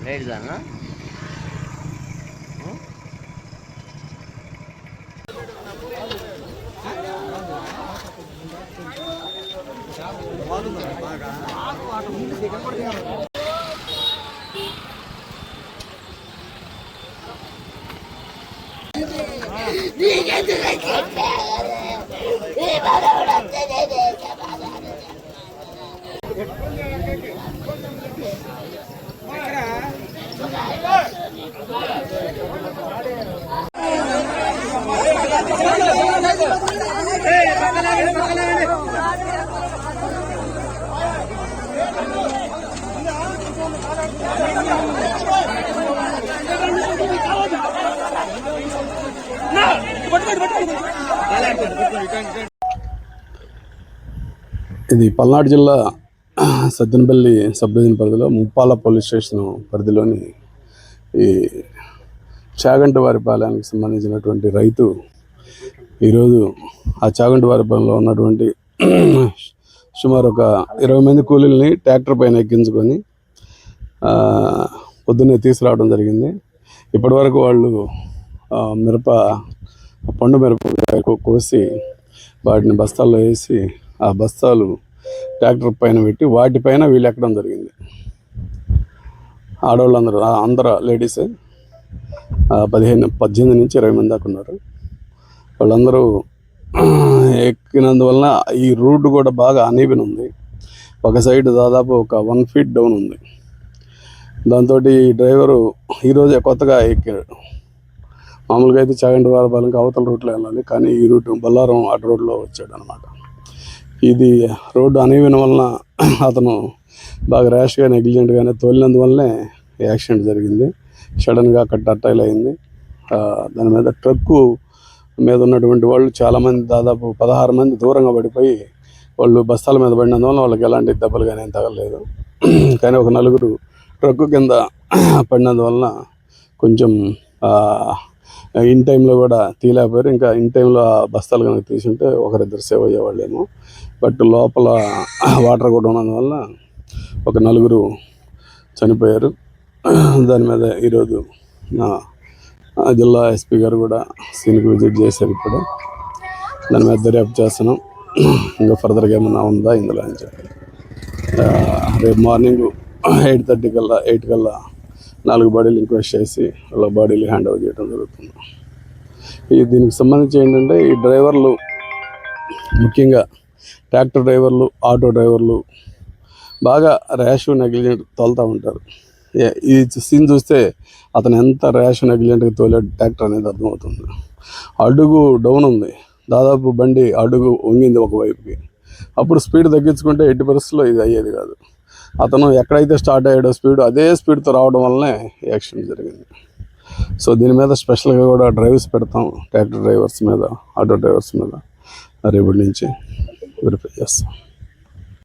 Right దానా ఇది పల్నాడు జిల్లా సత్తెనపల్లి సబ్ డివిజన్ పరిధిలో ముప్పాల పోలీస్ స్టేషన్ పరిధిలోని ఈ చాగంటి వారిపాలెంకి సంబంధించినటువంటి రైతు ఈరోజు ఆ చాగంటి వారిపాలెంలో ఉన్నటువంటి సుమారు ఒక 20 మంది కూలీల్ని ట్రాక్టర్ పైన ఎక్కించుకొని పొద్దున్నే తీసుకురావడం జరిగింది. ఇప్పటివరకు వాళ్ళు పండు మిరప కోసి వాటిని బస్తాల్లో వేసి ఆ బస్తాలు ట్రాక్టర్ పైన పెట్టి వాటిపైన వీళ్ళు ఎక్కడం జరిగింది. ఆడవాళ్ళందరూ అందరూ లేడీసే 18 నుంచి 20 మంది దాకా ఉన్నారు. వాళ్ళందరూ ఎక్కినందువలన ఈ రూట్ కూడా బాగా అనీవెన్ ఉంది. ఒక సైడ్ దాదాపు ఒక 1 ఫీట్ డౌన్ ఉంది. దాంతో ఈ డ్రైవరు ఈరోజే కొత్తగా ఎక్కాడు. మామూలుగా అయితే చాగంటి వారిపాలెంకి అవతల రూట్లో వెళ్ళాలి, కానీ ఈ రూట్ బొల్లారం అటు రోడ్లో వచ్చాడు అనమాట. ఇది రోడ్డు అనీవెన్ వలన అతను బాగా ర్యాష్గా నెగ్లిజెంట్గానే తోలినందువల్లనే యాక్సిడెంట్ జరిగింది. సడన్గా అక్కడ టర్టైల్ అయింది. దాని మీద ట్రక్కు మీద ఉన్నటువంటి వాళ్ళు చాలామంది, దాదాపు 16 మంది దూరంగా పడిపోయి వాళ్ళు బస్తాల మీద పడినందువల్ల వాళ్ళకి ఎలాంటి దెబ్బలు కానీ ఏం తగలలేదు. కానీ ఒక 4 ట్రక్కు కింద పడినందువలన కొంచెం ఇన్ టైంలో కూడా తీయలేకపోయారు. ఇంకా ఇన్ టైంలో ఆ బస్తాలు కనుక తీసుంటే 1-2 సేవ్ అయ్యేవాళ్ళేమో. బట్ లోపల వాటర్ కూడా ఉన్నందువల్ల ఒక 4 చనిపోయారు. దాని మీద ఈరోజు జిల్లా ఎస్పీ గారు కూడా సీన్కి విజిట్ చేశారు. ఇప్పుడు దాని మీద దర్యాప్తు చేస్తున్నాం. ఇంకా ఫర్దర్గా ఏమన్నా ఉందా ఇందులో అని చెప్పి రేపు మార్నింగ్ 8 కల్లా 4 బాడీలు ఇంక్వెస్ట్ చేసి వాళ్ళ బాడీలు హ్యాండ్ ఓవర్ చేయడం జరుగుతుంది. దీనికి సంబంధించి ఏంటంటే ఈ డ్రైవర్లు, ముఖ్యంగా ట్రాక్టర్ డ్రైవర్లు, ఆటో డ్రైవర్లు బాగా ర్యాష్ నెగ్లిజెంట్ తోలుతూ ఉంటారు. ఈ సీన్ చూస్తే అతను ఎంత ర్యాష్ నెగ్లిజెంట్గా తోలాడు ట్రాక్టర్ అనేది అర్థమవుతుంది. అడుగు డౌన్ ఉంది, దాదాపు బండి అడుగు వంగింది ఒకవైపుకి. అప్పుడు స్పీడ్ తగ్గించుకుంటే ఎట్టి పరిస్థితుల్లో ఇది అయ్యేది కాదు. అతను ఎక్కడైతే స్టార్ట్ అయ్యాడో స్పీడ్, అదే స్పీడ్తో రావడం వల్లనే యాక్సిడెంట్ జరిగింది. సో దీని మీద స్పెషల్గా కూడా డ్రైవ్స్ పెడతాం. ట్రాక్టర్ డ్రైవర్స్ మీద, ఆటో డ్రైవర్స్ మీద రేపటి నుంచి వెరిఫై చేస్తాం.